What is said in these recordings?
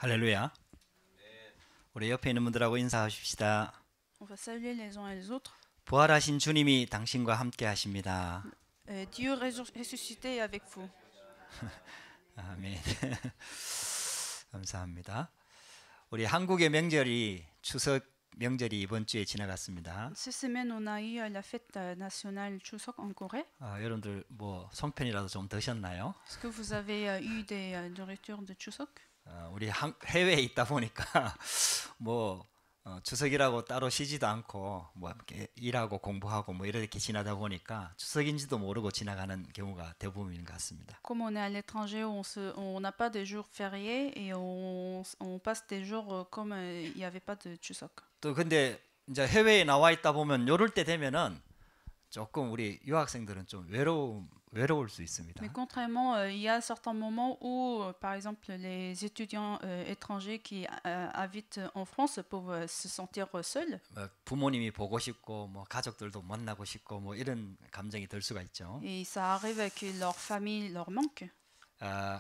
할렐루야. 우리 옆에 있는 분들하고 인사하십시다. On va saluer les uns et les autres. 부활하신 주님이 당신과 함께 하십니다. Dieu ressuscité est avec vous. 아멘. 감사합니다. 우리 한국의 명절이 추석 명절이 이번 주에 지나갔습니다. Cette semaine, on a eu la fête nationale Chuseok en Corée. 여러분들 뭐 송편이라도 좀 드셨나요? Est-ce que vous avez eu des nourritures de Chuseok? 우리 해외에 있다 보니까 뭐 추석이라고 따로 쉬지도 않고 뭐 이렇게 일하고 공부하고 뭐 이렇게 지나다 보니까 추석인지도 모르고 지나가는 경우가 대부분인 것 같습니다. Comme on est à l'étranger, on n'a pas de jours fériés et on passe des jours comme il n'y avait pas de Chuseok. 또 근데 이제 해외에 나와 있다 보면 요럴 때 되면은 조금 우리 유학생들은 좀 외로울 수 있습니다. Mais contrairement, il y a certains moments où, par exemple, les étudiants étrangers qui habitent en France peuvent se sentir seuls. 부모님이 보고 싶고 뭐 가족들도 만나고 싶고 뭐 이런 감정이 들 수가 있죠. Et ça arrive que leur famille leur manque.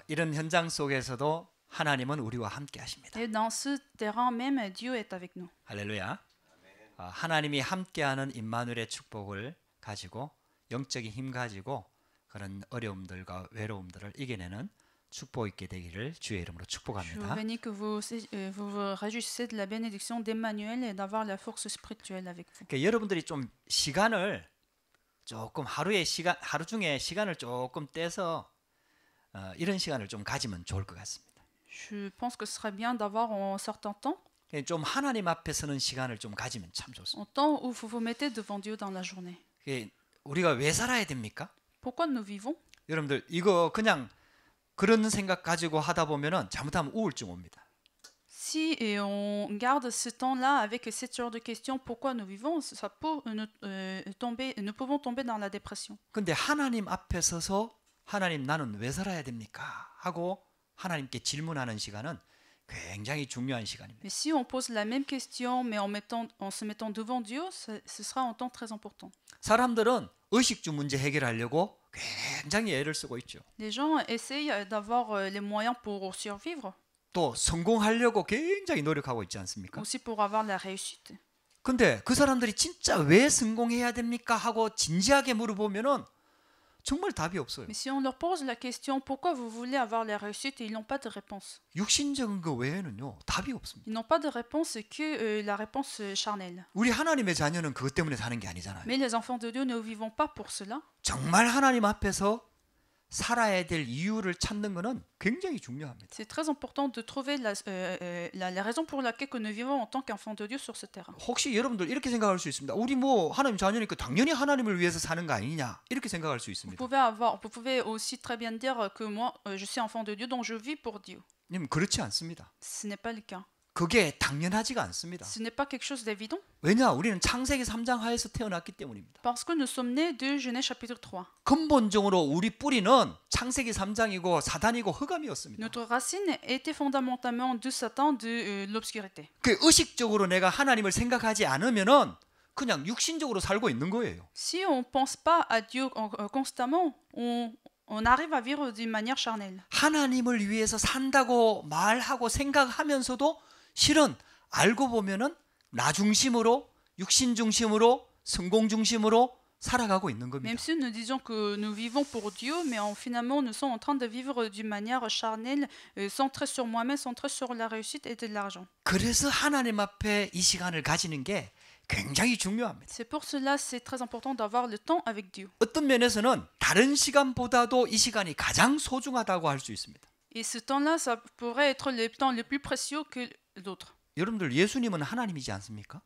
이런 현장 속에서도 하나님은 우리와 함께 하십니다. Et dans ce terrain même, Dieu est avec nous. 할렐루야. 하나님이 함께하는 임마누엘의 축복을 가지고 영적인 힘 가지고 그런 어려움들과 외로움들을 이겨내는 축복 있게 되기를 주의 이름으로 Je 축복합니다. bénis que vous vous réjouissez de la bénédiction d'Emmanuel et d'avoir la force spirituelle avec vous. 그러니까 여러분들이 좀 시간을 조금 하루 중에 시간을 조금 떼서 이런 시간을 좀 가지면 좋을 것 같습니다. Je pense que ce serait bien d'avoir un certain temps, 좀 하나님 앞에 서는 시간을 좀 가지면 참 좋습니다. un temps où vous vous mettez devant Dieu dans la journée. 우리가 왜 살아야 됩니까? Pourquoi nous vivons? 여러분들 이거 그냥 그런 생각 가지고 하다 보면은 잘못하면 우울증 옵니다. Si on garde ce temps-là avec ce genre de questions, pourquoi nous vivons, ça peut nous pouvons tomber dans la dépression. 근데 하나님 앞에 서서 하나님 나는 왜 살아야 됩니까? 하고 하나님께 질문하는 시간은 굉장히 중요한 시간입니다. Mais si on pose la même question, mais en se mettant devant Dieu, ce sera un temps très important. 사람들은 의식주 문제 해결하려고 굉장히 애를 쓰고 있죠. Les gens essayent d'avoir les moyens pour survivre, 또 성공하려고 굉장히 노력하고 있지 않습니까? aussi pour avoir la réussite. 근데 그 사람들이 진짜 왜 성공해야 됩니까? 하고 진지하게 물어보면은 정말 답이 없어요. Mais si on leur pose la question pourquoi vous voulez avoir la réussite, ils n'ont pas de réponse. 육신적인 거 외에는요 답이 없습니다. Ils n'ont pas de réponse que la réponse charnelle. 우리 하나님의 자녀는 그것 때문에 사는 게 아니잖아요. Mais les enfants de Dieu ne vivons pas pour cela. 정말 하나님 앞에서 살아야 될 이유를 찾는 것은 굉장히 중요합니다. C'est très important de trouver la raison pour laquelle que nous vivons en tant qu'enfants de Dieu sur ce terrain. 혹시 여러분들 이렇게 생각할 수 있습니다. 우리 뭐 하나님 자녀니까 당연히 하나님을 위해서 사는 거 아니냐 이렇게 생각할 수 있습니다. Vous pouvez aussi très bien dire que moi, je suis enfant de Dieu, donc je vis pour Dieu. 그렇지 않습니다. Ce n'est pas le cas. 그게 당연하지가 않습니다. Ce n'est pas quelque chose d'évident. 왜냐? 우리는 창세기 3장 하에서 태어났기 때문입니다. Parce que nous sommes nés de Genèse chapitre 3. 근본적으로 우리 뿌리는 창세기 3장이고 사단이고 흑암이었습니다. Notre racine était fondamentalement de Satan, de l'obscurité. 그 의식적으로 내가 하나님을 생각하지 않으면은 그냥 육신적으로 살고 있는 거예요. Si on ne pense pas à Dieu constamment, on arrive à vivre d'une manière charnelle. 하나님을 위해서 산다고 말하고 생각하면서도 실은 알고 보면은 나 중심으로 육신 중심으로 성공 중심으로 살아가고 있는 겁니다. Même si nous disons que nous vivons pour Dieu, mais finalement nous sommes en train de vivre d'une manière charnelle, centrée sur moi-même, centrée sur la réussite et de l'argent. 그래서 하나님 앞에 이 시간을 가지는 게 굉장히 중요합니다. C'est pour cela c'est très important d'avoir le temps avec Dieu. 어떤 면에서는 다른 시간보다도 이 시간이 가장 소중하다고 할 수 있습니다. Et ce temps-là, ça pourrait être le temps le plus précieux que d'autres. 여러분들 예수님은 하나님이지 않습니까?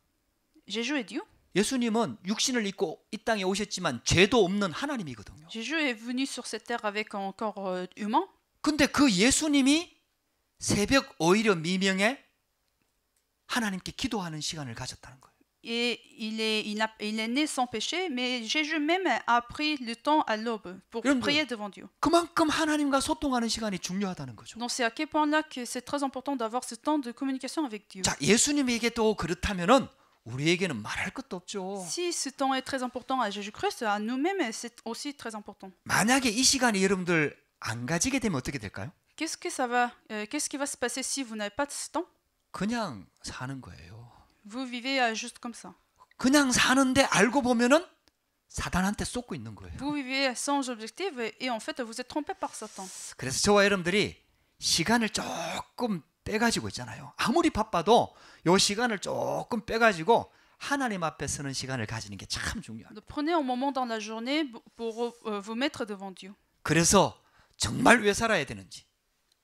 Jésus est Dieu. 예수님은 육신을 입고 이 땅에 오셨지만 죄도 없는 하나님이거든요. Jésus est venu sur cette terre avec un corps humain. 근데 그 예수님이 새벽 오히려 미명에 하나님께 기도하는 시간을 가졌다는 거예요. Et il est né sans péché, mais Jésus même a pris le temps à l'aube pour prier devant Dieu. 그만큼 하나님과 소통하는 시간이 중요하다는 거죠. Donc c'est à quel point là que c'est très important d'avoir ce temps de communication avec Dieu. 자, 예수님에게도 그렇다면은 우리에게는 말할 것도 없죠. Si ce temps est très important à Jésus-Christ, à nous-mêmes c'est aussi très important. 만약에 이 시간이 여러분들 안 가지게 되면 어떻게 될까요? Qu'est-ce qui va se passer si vous n'avez pas de ce temps? 그냥 사는 거예요. Vous vivez juste comme ça. 그냥 사는데 알고 보면은 사단한테 쏟고 있는 거예요. Vous vivez sans objectif et en fait vous êtes trompé par Satan. 그래서 저와 여러분들이 시간을 조금 빼가지고 있잖아요. 아무리 바빠도 요 시간을 조금 빼가지고 하나님 앞에 서는 시간을 가지는 게 참 중요합니다. Donc, prenez un moment dans la journée pour vous mettre devant Dieu. 그래서 정말 왜 살아야 되는지,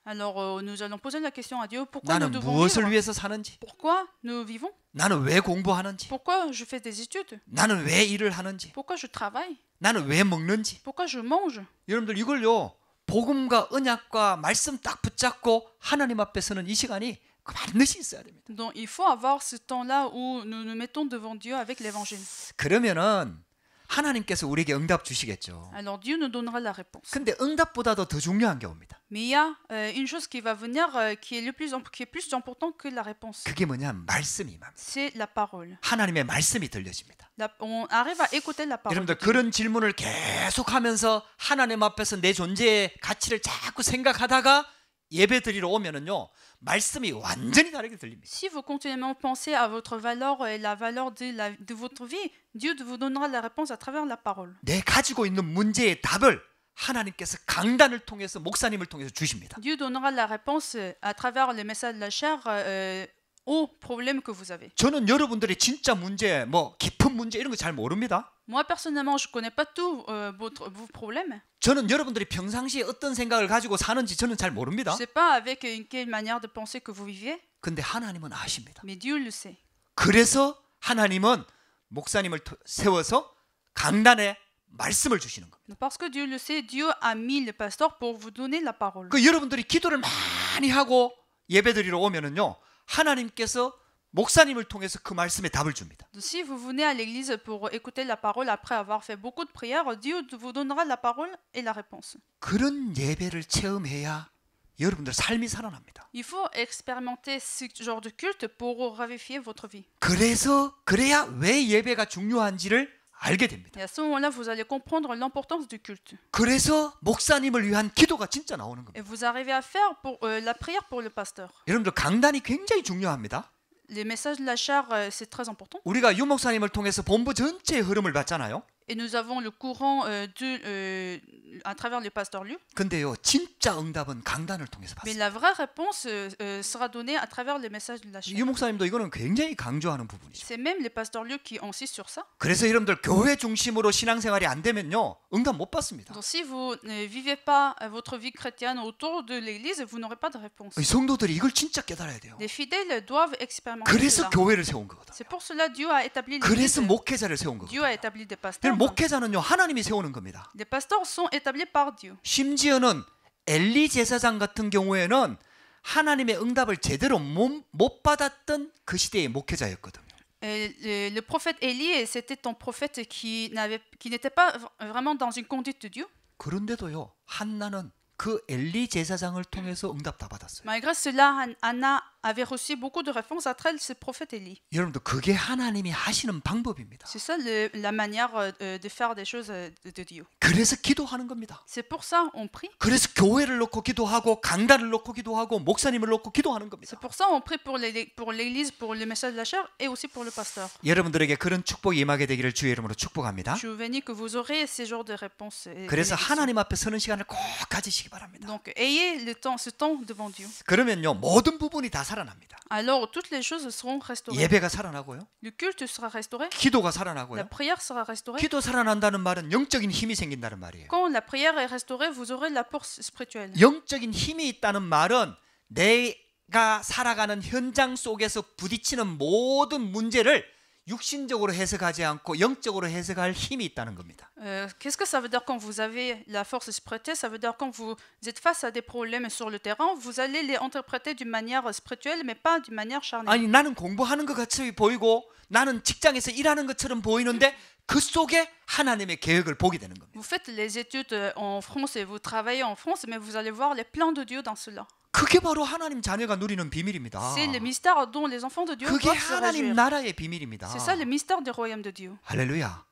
Alors nous allons poser la question à Dieu, pourquoi nous 나는 devons 무엇을 vivre? 위해서 사는지, Pourquoi nous vivons? 나는 왜 공부하는지, Pourquoi je fais des études? 나는 왜 일을 하는지, Pourquoi je travaille? 나는 왜 먹는지. Pourquoi je mange? 여러분들 이걸요, 복음과 언약과 말씀 딱 붙잡고 하나님 앞에 서는 이 시간이 반드시 있어야 됩니다. Donc il faut avoir ce temps-là où nous nous mettons devant Dieu avec l'évangile. 그러면은 하나님께서 우리에게 응답 주시겠죠. Alors Dieu nous donnera la réponse. 근데 응답보다도 더 중요한 게 옵니다. Mais il y a une chose qui va venir qui est plus important que la réponse. 그게 뭐냐면 말씀이 임합니다. C'est la parole. 하나님의 말씀이 들려집니다. On arrive à écouter la parole. 여러분들 그런 질문을 계속하면서 하나님 앞에서 내 존재의 가치를 자꾸 생각하다가 예배 드리러 오면은요, 말씀이 완전히 다르게 들립니다. Si vous continuellement pensez à votre valeur et la valeur de votre vie, Dieu vous donnera la réponse à travers la parole. 내 가지고 있는 문제의 답을 하나님께서 강단을 통해서 목사님을 통해서 주십니다. Dieu donnera la réponse à travers le message de la chair aux problèmes que vous avez. 저는 여러분들의 진짜 문제, 뭐 깊은 문제 이런 거 잘 모릅니다. Moi personnellement, je connais pas tous vos problèmes. 저는 여러분들이 평상시에 어떤 생각을 가지고 사는지 저는 잘 모릅니다. Je sais pas avec quelle manière de penser que vous vivez, 근데 하나님은 아십니다. mais Dieu le sait. 그래서 하나님은 목사님을 세워서 강단에 말씀을 주시는 겁니다. Parce que Dieu le sait, Dieu a mis le pasteur pour vous donner la parole. 그 여러분들이 기도를 많이 하고 예배드리러 오면은요, 하나님께서 목사님을 통해서 그 말씀에 답을 줍니다. Donc, si vous venez à l'église pour écouter la parole après avoir fait beaucoup de prières, Dieu vous donnera la parole et la réponse. 그런 예배를 체험해야 여러분들 삶이 살아납니다. Il faut expérimenter ce genre de culte pour ravifier votre vie. 그래야 왜 예배가 중요한지를 알게 됩니다. Et à ce moment-là, vous allez comprendre l'importance du culte. 그래서 목사님을 위한 기도가 진짜 나오는 겁니다. Et vous arrivez à faire la prière pour le pasteur. 여러분들 강단이 굉장히 중요합니다. Les messages de la chair, c'est très important. 우리가 유 목사님을 통해서 본부 전체의 흐름을 봤잖아요. Et nous avons le courant à travers le pasteur Liu. 근데요, 진짜 응답은 강단을 통해서 Mais 봤어요. la vraie réponse sera donnée à travers les messages de la chair. 유 목사님도 이거는 굉장히 강조하는 부분이죠. C'est même le pasteur Liu qui insiste sur ça. 그래서 여러분들 교회 중심으로 신앙생활이 안 되면요, 응답 못 받습니다. Donc si vous ne vivez pas votre vie chrétienne autour de l'église, vous n'aurez pas de réponse. 이 성도들이 이걸 진짜 깨달아야 돼요. Les fidèles doivent expérimenter 그래서 cela. 교회를 세운 거거든. C'est pour cela Dieu a établi 그래서 l'église. 목회자를 세운 Dieu 거거든. a établi des pasteurs. 목회자는요, 하나님이 세우는 겁니다. Les pasteurs sont établis par Dieu. 심지어는 엘리 제사장 같은 경우에는 하나님의 응답을 제대로 못 받았던 그 시대의 목회자였거든요. Le prophète Élie, c'était un prophète qui n'était pas vraiment dans une conduite de Dieu. 그런데도요, 한나는 그 엘리 제사장을 통해서 응답 다 받았어요. Malgré cela, Anna avait reçu beaucoup de réponses à travers ce prophète Élie. 여러분들 그게 하나님이 하시는 방법입니다. C'est ça la manière de faire des choses de Dieu. 그래서 기도하는 겁니다. C'est pour ça on prie. 그래서 교회를 놓고 기도하고 강단을 놓고 기도하고 목사님을 놓고 기도하는 겁니다. C'est pour ça on prie pour l'église, pour le message de la chair et aussi pour le pasteur. 여러분들에게 그런 축복이 임하게 되기를 주의 이름으로 축복합니다. Je vous bénis que vous aurez ces genres de réponses. 그래서 하나님 앞에 서는 시간을 꼭 가지시기 바랍니다. Donc ayez ce temps devant Dieu. 그러면요, 모든 부분이 다 살아납니다. Alors toutes les choses seront restaurées. 예배가 살아나고요, Le culte sera restauré. 기도가 La 살아나고요. prière sera restaurée. 기도 살아난다는 말은 영적인 힘이 생긴다는 말이에요. Quand la prière est restaurée, vous aurez la force spirituelle. 영적인 힘이 있다는 말은 내가 살아가는 현장 속에서 부딪히는 모든 문제를 육신적으로 해석하지 않고 영적으로 해석할 힘이 있다는 겁니다. Qu'est-ce que ça veut dire quand vous avez la force spirituelle? Ça veut dire quand vous êtes face à des problèmes sur le terrain, vous allez les interpréter d'une manière spirituelle, mais pas d'une manière charnelle. 아니, 나는 공부하는 것 같이 보이고 나는 직장에서 일하는 것처럼 보이는데 그 속에 하나님의 계획을 보게 되는 겁니다. Vous faites les études en France et vous travaillez en France, mais vous allez voir les plans de Dieu dans cela. 그게 바로 하나님 자녀가 누리는 비밀입니다. C'est le mystère dont les enfants de Dieu 그게 doivent se 하나님 réjouir. 나라의 비밀입니다. C'est ça le mystère du royaume de Dieu. 할렐루야.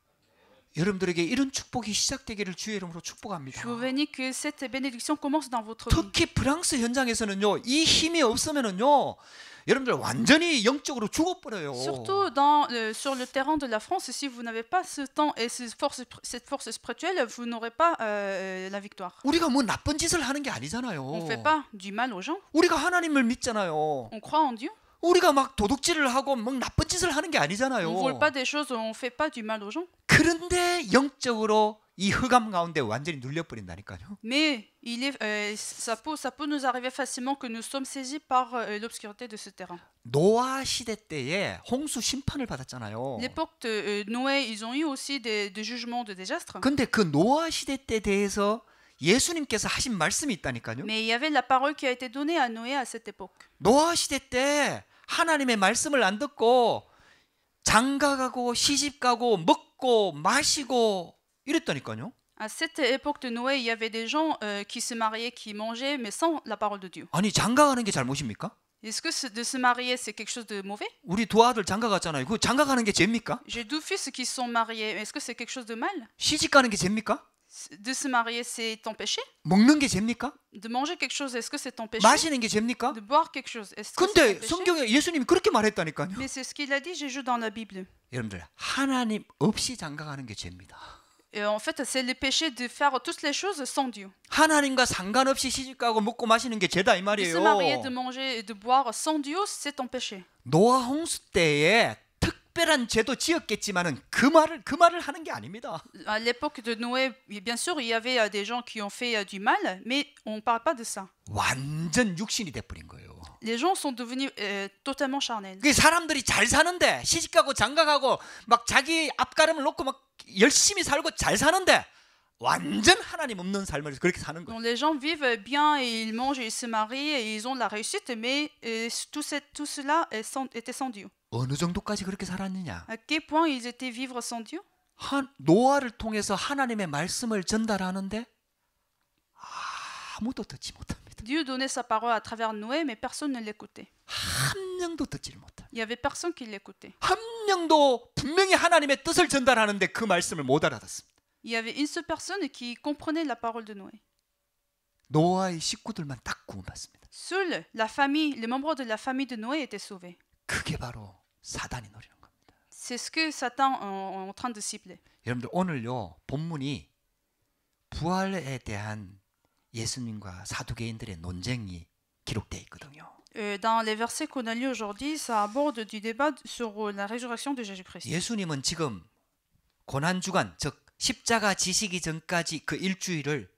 여러분들에게 이런 축복이 시작되기를 주의 이름으로 축복합니다. Je vous bénis que cette bénédiction commence dans votre vie. 특히 프랑스 현장에서는요, 이 힘이 없으면은요, 여러분들 완전히 영적으로 죽어버려요. Surtout sur le terrain de la France, si vous n'avez pas ce temps et cette force spirituelle, vous n'aurez pas la victoire. 우리가 뭐 나쁜 짓을 하는 게 On ne fait 아니잖아요. pas du mal aux gens, 우리가 하나님을 믿잖아요. on croit en Dieu. 우리가 막 도둑질을 하고 막 나쁜 짓을 하는 게 아니잖아요. On ne vole pas des choses, on ne fait pas du mal aux gens. 그런데 영적으로 이 흑암 가운데 완전히 눌려버린다니까요. Mais ça peut nous arriver facilement que nous sommes saisis par l'obscurité de ce terrain. 노아 시대 때에 홍수 심판을 받았잖아요. L'époque de Noé, ils ont eu aussi des jugements de désastre. 근데 그 노아 시대 때 대해서 예수님께서 하신 말씀이 있다니까요. Mais il y avait la parole qui a été donnée à Noé à cette époque. 노아 시대 때 하나님의 말씀을 안 듣고 장가가고 시집가고 먹고 마시고 이랬다니까요. À cette époque de Noé, il y avait des gens qui se mariaient, qui mangeaient, mais sans la parole de Dieu. 아니 장가가는 게 잘못입니까? Est-ce que de se marier, c'est quelque chose de mauvais? 우리 두 아들 장가갔잖아요. 그 장가가는 게 죄입니까? J'ai deux fils qui sont mariés. Est-ce que c'est quelque chose de mal? 시집가는 게 죄입니까? De se marier, c'est ton péché? 먹는 게 죄입니까? De manger quelque chose, est-ce que c'est ton péché? 마시는 게 죄입니까? De boire quelque chose, est-ce que c'est 근데 ton péché? 성경에 예수님이 그렇게 말했다니까요. Mais c'est ce qu'il a dit, j'ai lu dans la Bible. 여러분들 하나님 없이 장가가는 게 죄입니다. Et en fait, c'est le péché de faire toutes les choses sans Dieu. 하나님과 상관없이 시집가고 먹고 마시는 게 죄다 이 De se marier, de 말이에요. manger et de boire sans Dieu, c'est ton péché. 노아 홍수 때에 특별한 죄도 지었겠지만은 그 말을 하는 게 아닙니다. À l'époque de Noé, bien sûr, il y avait des gens qui ont fait du mal, mais on ne parle pas de ça. 완전 육신이 돼버린 거예요. Les gens sont devenus totalement charnels. 그 사람들이 잘 사는데 시집가고 장가가고 막 자기 앞가림을 놓고 막 열심히 살고 잘 사는데 완전 하나님 없는 삶을 그렇게 사는 거예요. Donc les gens vivent bien et ils mangent et ils se marient et ils ont de la réussite, mais tout cela était sans Dieu. 어느 정도까지 그렇게 살았느냐? À quel point ils étaient vivre sans Dieu? 노아를 통해서 하나님의 말씀을 전달하는데 아무도 듣지 못합니다. Dieu donnait sa parole à travers Noé, mais personne ne l'écoutait. 한 명도 듣지를 못합니다. Il y avait personne qui l'écoutait. 한 명도 분명히 하나님의 뜻을 전달하는데 그 말씀을 못 알아듣습니다. Il y avait une seule personne qui comprenait la parole de Noé. 노아의 식구들만 딱 구원받습니다. Seule la famille, les membres de la famille de Noé étaient sauvés. 그게 바로 사단이 노리는 겁니다. C'est ce que Satan est en train de cibler. 여러분들 오늘요 본문이 부활에 대한 예수님과 사두개인들의 논쟁이 기록되어 있거든요. Dans les versets qu'on a lus aujourd'hui, ça aborde du débat sur la résurrection de Jésus-Christ. 예수님은 지금 고난주간 즉 십자가 지시기 전까지 그 일주일을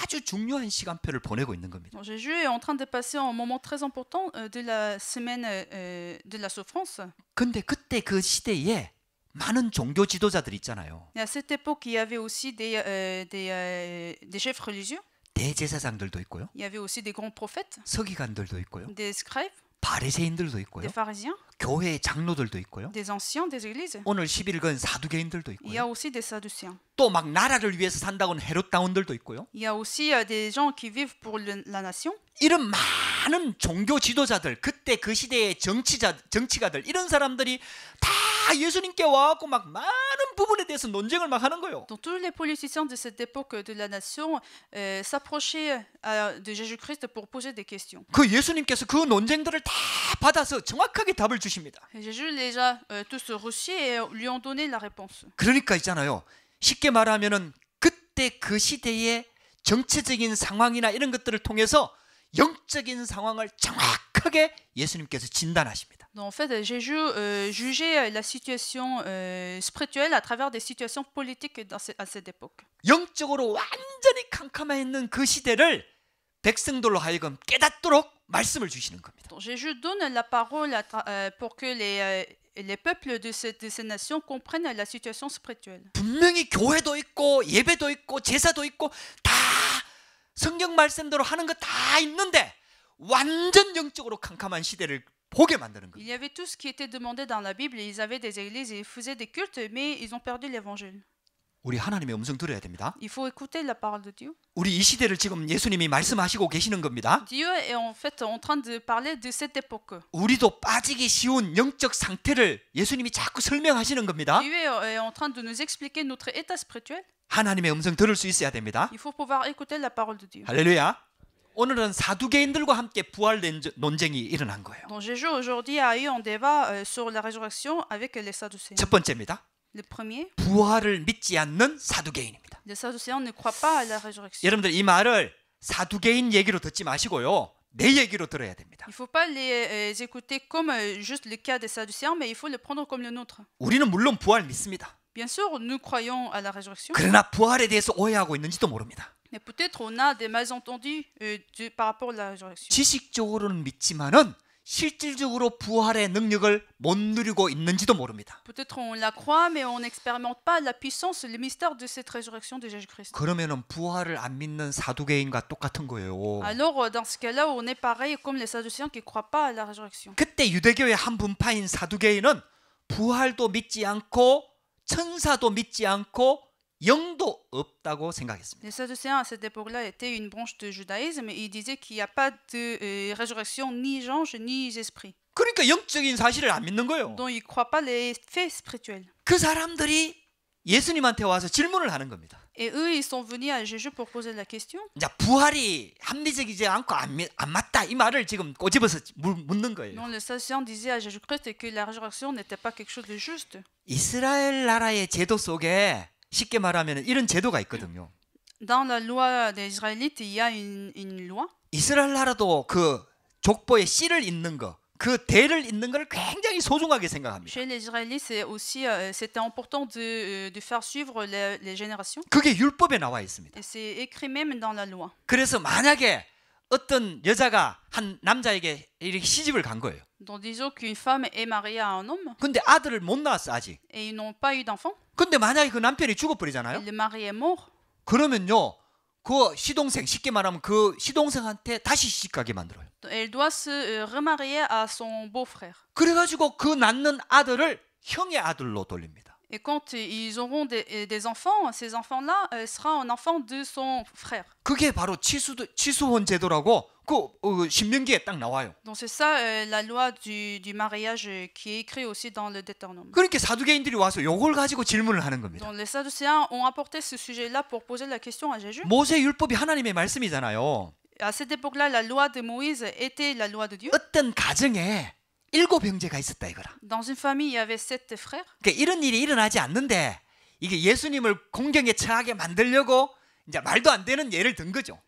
아주 중요한 시간표를 보내고 있는 겁니다. Donc, Jésus est en train de passer un moment très important de la semaine de la souffrance. 근데 그때 그 시대에 많은 종교 지도자들 있잖아요. Et à cette époque, il y avait aussi des chefs religieux. 대제사장들도 있고요. Il y avait aussi des grands prophètes, 서기관들도 있고요. des scribes, 바리새인들도 있고요. des pharisiens, 교회의 장로들도 있고요. des anciens des églises. 오늘 11일건 사두개인들도 Il y a 있고요. aussi des sadducéens. 또 막 나라를 위해서 산다고는 헤롯다운들도 있고요. Il y a aussi des gens qui vivent pour la nation. 이런 많은 종교 지도자들, 그때 그 시대의 정치가들 이런 사람들이 다 예수님께 와갖고 막 많은 부분에 대해서 논쟁을 막 하는 거예요. Donc tous les politiciens de cette époque de la nation s'approchaient de Jésus-Christ pour poser des questions. 그 예수님께서 그 논쟁들을 다 받아서 정확하게 답을 주십니다. Et Jésus les a tous reçus et lui ont donné la réponse. 그러니까 있잖아요. 쉽게 말하면은 그때 그 시대의 정치적인 상황이나 이런 것들을 통해서 영적인 상황을 정확하게 예수님께서 진단하십니다. Donc en fait, Jésus jugeait la situation spirituelle à travers des situations politiques à cette époque. 영적으로 완전히 캄캄해 있는 그 시대를 백성들로 하여금 깨닫도록 말씀을 주시는 겁니다. Donc Jésus donne la parole pour que les peuples de ces nations comprennent la situation spirituelle. 분명히 교회도 있고 예배도 있고 제사도 있고 다 성경 말씀대로 하는 거 다 있는데 완전 영적으로 캄캄한 시대를 보게 만드는 Il 거예요. y avait tout ce qui était demandé dans la Bible, ils avaient des églises et ils faisaient des cultes, mais ils ont perdu l'évangile. 우리 하나님의 음성 들어야 됩니다. Il faut écouter la parole de Dieu. 우리 이 시대를 지금 예수님이 말씀하시고 계시는 겁니다. Dieu est en fait en train de parler de cette époque. 우리도 빠지기 쉬운 영적 상태를 예수님이 자꾸 설명하시는 겁니다. Dieu est en train de nous expliquer notre état spirituel. 하나님의 음성 들을 수 있어야 됩니다. Il faut pouvoir écouter la parole de Dieu. 할렐루야. 오늘은 사두개인들과 함께 부활 논쟁이 일어난 거예요. Donc Jésus aujourd'hui a eu un débat sur la résurrection avec les Sadducéens. 첫 번째입니다. Le premier, 부활을 믿지 않는 사두개인입니다. les Sadducéens ne croient pas à la résurrection. 여러분들 이 말을 사두개인 얘기로 듣지 마시고요. 내 얘기로 들어야 됩니다. Il ne faut pas les écouter comme juste le cas des Sadducéens, mais il faut le prendre comme le nôtre. 우리는 물론 부활 믿습니다. Bien sûr, nous croyons à la résurrection, 그러나 부활에 대해서 오해하고 있는지도 모릅니다. mais peut-être on a des malentendus par rapport à la résurrection. 지식적으로는 믿지만은 실질적으로 부활의 능력을 못 누리고 있는지도 모릅니다. Peut-être on la croit, mais on n'expérimente pas la puissance, le mystère de cette résurrection de Jésus-Christ. 그러면은 부활을 안 믿는 사두개인과 똑같은 거예요. Alors, dans ce cas-là, on est pareil comme les Sadducéens qui ne croient pas à la résurrection. 그때 유대교의 한 분파인 사두개인은 부활도 믿지 않고 천사도 믿지 않고 영도 없다고 생각했습니다. Les Sadducéens à cette époque-là étaient une branche du judaïsme et ils disaient qu'il n'y a pas de résurrection ni ange ni esprit. 그러니까 영적인 사실을 안 믿는 거예요. Donc ils ne croient pas les faits spirituels. 그 사람들이 예수님한테 와서 질문을 하는 겁니다. Et eux, ils sont venus à Jésus pour poser la question. 이제 부활이 합리적이지 않고 안 맞다 이 말을 지금 꼬집어서 묻는 거예요. Donc les Sadducéens disaient à Jésus-Christ que la résurrection n'était pas quelque chose de juste. 이스라엘 나라의 제도 속에 쉽게 말하면 이런 제도가 있거든요. Dans la loi des Israélites, il y a une loi. 이스라엘 나라도 그 족보에 씨를 잇는 거, 그 대를 잇는 걸 굉장히 소중하게 생각합니다. Chez les Israélites, c'est aussi c'était important de faire suivre les générations. 그게 율법에 나와 있습니다. Et c'est écrit même dans la loi. 그래서 만약에 어떤 여자가 한 남자에게 이렇게 시집을 간 거예요. Donc disons qu'une femme est mariée à un homme 근데 아들을 못 낳았어 아직. et ils n'ont pas eu d'enfant. 근데 만약에 그 남편이 Et 죽어버리잖아요. le mari est mort. 그러면요, 그 시동생 쉽게 말하면 그 시동생한테 다시 시집가게 만들어요. Elle doit se remarier à son beau-frère. 그래가지고 그 낳는 아들을 형의 아들로 돌립니다. Et quand ils auront des enfants, ces enfants-là sera un enfant de son frère. 그게 바로 치수혼 제도라고 그 신명기에 딱 나와요. Donc c'est ça la loi du mariage qui est écrit aussi dans le Deutéronome. 그러니까 사두개인들이 와서 이걸 가지고 질문을 하는 겁니다. Donc les Sadducéens ont apporté ce sujet-là pour poser la question à Jésus. 모세 율법이 하나님의 말씀이잖아요. À cette époque-là, la loi de Moïse était la loi de Dieu. 어떤 가정에 7 형제가 있었다 이거라. Dans une famille, il y avait 7 frères. 그러니까 이런 일이 일어나지 않는데 이게 예수님을 공경에 처하게 만들려고 이제 말도 안 되는 예를 든 거죠.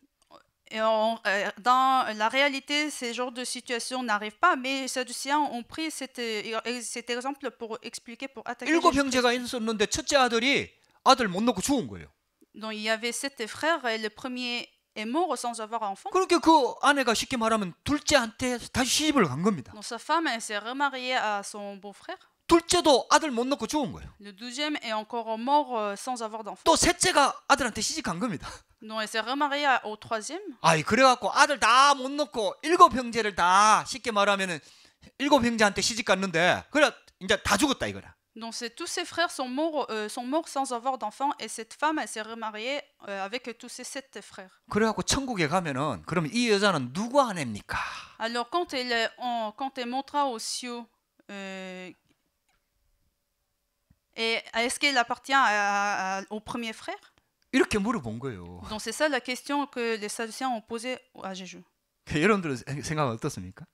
Et dans la réalité, ces genres de situations n'arrivent pas, mais les Sadducéens ont pris cet exemple pour expliquer, pour attaquer 7 Jésus-Christ. 형제가 있었는데 첫째 아들이 아들 못 낳고 죽은 거예요. Donc il y avait 7 frères et le premier est mort sans avoir enfant. 그렇게 그 아내가 쉽게 말하면 둘째한테 다시 시집을 간 겁니다. Donc sa femme elle s'est remariée à son beau-frère. 둘째도 아들 못 낳고 죽은 거예요. Le deuxième est encore mort sans avoir d'enfant. 또 셋째가 아들한테 시집 간 겁니다. Donc elle s'est remariée au troisième. 아이 그래갖고 아들 다 못 낳고 7 형제를 다 쉽게 말하면은 7 형제한테 시집 갔는데 그래 이제 다 죽었다 이거라. Donc tous ses frères sont morts sans avoir d'enfant et cette femme elle s'est remariée avec tous ses 7 frères. 그래갖고 천국에 가면은 그러면 이 여자는 누구 아내입니까? Alors quand elle montera aux cieux, et est-ce qu'elle appartient au premier frère? 이렇게 물어본 거예요. Donc c'est ça la question que les Sadducéens ont posée à Jésus. 여러분들은 생각은 어떻습니까?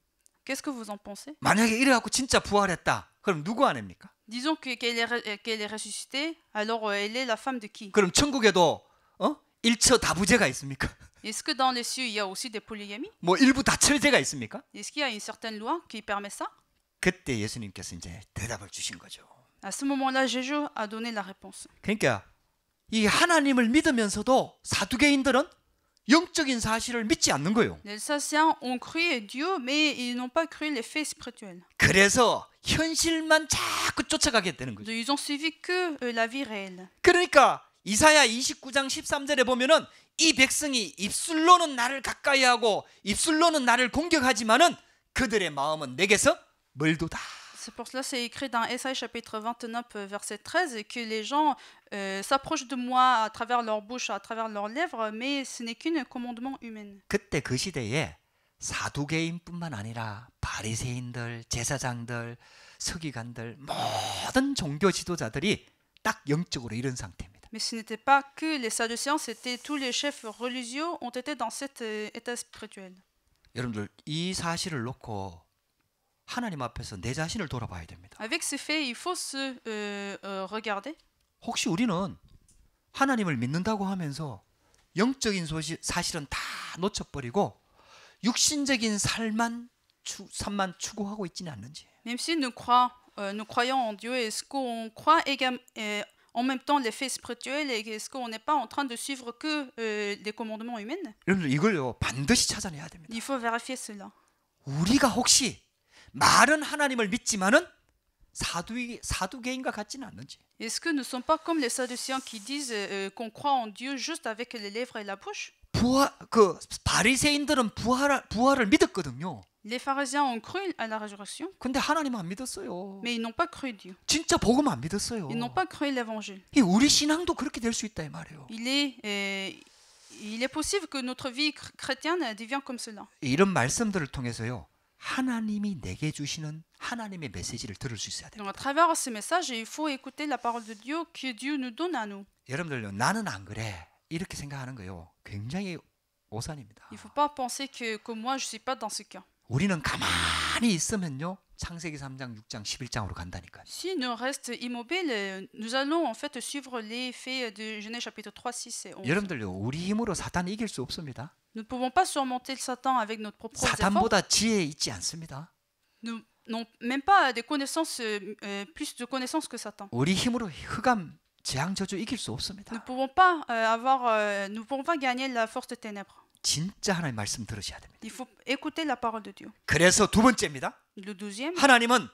Qu'est-ce que vous en pensez? 만약에 이래갖고 진짜 부활했다. 그럼 누구 아내입니까? Disons qu'elle est ressuscitée, alors elle est la femme de qui? 그럼 천국에도 일처 다부제가 있습니까? Est-ce que dans les cieux il y a aussi des polygamies? 뭐 일부 다처제가 있습니까? Est-ce qu'il y a une certaine loi qui permet ça? 그때 예수님께서 이제 대답을 주신 거죠. À ce moment-là, Jésus a donné la réponse. 그러니까 이 하나님을 믿으면서도 사두개인들은 영적인 사실을 믿지 않는 거예요. Les Sadducéens ont cru Dieu, mais ils n'ont pas cru les faits spirituels. 그래서 현실만 자꾸 쫓아가게 되는 거죠. Donc, ils ont suivi que la vie réelle. 그러니까 이사야 29장 13절에 보면은 이 백성이 입술로는 나를 가까이하고 입술로는 나를 공격하지만은 그들의 마음은 내게서 멀도다. C'est pour cela c'est écrit dans Ésaïe chapitre 29 verset 13 que les gens s'approchent de moi à travers leur bouche, à travers leurs lèvres, mais ce n'est qu'un commandement humain. 그때 그 시대에 사두개인뿐만 아니라 바리새인들, 제사장들, 서기관들 모든 종교 지도자들이 딱 영적으로 이런 상태입니다. Mais ce n'était pas que les Sadducéens, c'était tous les chefs religieux ont été dans cet état spirituel. 여러분들 이 사실을 놓고 하나님 앞에서 내 자신을 돌아봐야 됩니다. Avec ces faits, il faut se regarder. 혹시 우리는 하나님을 믿는다고 하면서 영적인 사실은 다 놓쳐버리고 육신적인 삶만 추구하고 있지는 않는지. Même si nous croyons en Dieu, est-ce qu'on croit en même temps les faits spirituels et est-ce qu'on n'est pas en train de suivre que les commandements humains? 여러분들 이걸요 반드시 찾아내야 됩니다. Il faut vérifier cela. 우리가 혹시 말은 하나님을 믿지만은 사두개인과 같지는 않는지. Est-ce que nous ne sommes pas comme les Sadducéens qui disent qu'on croit en Dieu juste avec les lèvres et la bouche? 그 바리새인들은 부활을 믿었거든요. Les pharisiens ont cru à la résurrection, 근데 하나님은 안 믿었어요. mais ils n'ont pas cru Dieu. 진짜 복음 안 믿었어요. Ils n'ont pas cru l'évangile. 이 우리 신앙도 그렇게 될 수 있다 이 말이에요. Il est possible que notre vie chrétienne devienne comme cela. 이런 말씀들을 통해서요. 하나님이 내게 주시는 하나님의 메시지를 들을 수 있어야 돼요. Donc à travers ce message, il faut écouter la parole de Dieu que Dieu nous donne à nous. 여러분들요. 나는 안 그래. 이렇게 생각하는 거요. 굉장히 오산입니다. Il ne faut pas penser que moi je suis pas dans ce cas. 우리는 가만히 있으면요. 창세기 3장, 6장, 11장으로 간다니까요. Si nous restons immobiles, nous allons en fait suivre les faits de Genèse chapitre 3, 6 et 11. 여러분들요. 우리 힘으로 사탄 이길 수 없습니다. Nous ne pouvons pas surmonter Satan avec notre propre effort. 사탄보다 지혜 있지 않습니다. Nous n'avons même pas des connaissances, plus de connaissances que Satan. 우리 힘으로 흑암, 재앙, 저주 이길 수 없습니다. Nous ne pouvons pas gagner la force des ténèbres. 진짜 하나님 말씀 들으셔야 됩니다. Il faut écouter la parole de Dieu. 그래서 두 번째입니다. Le 12e,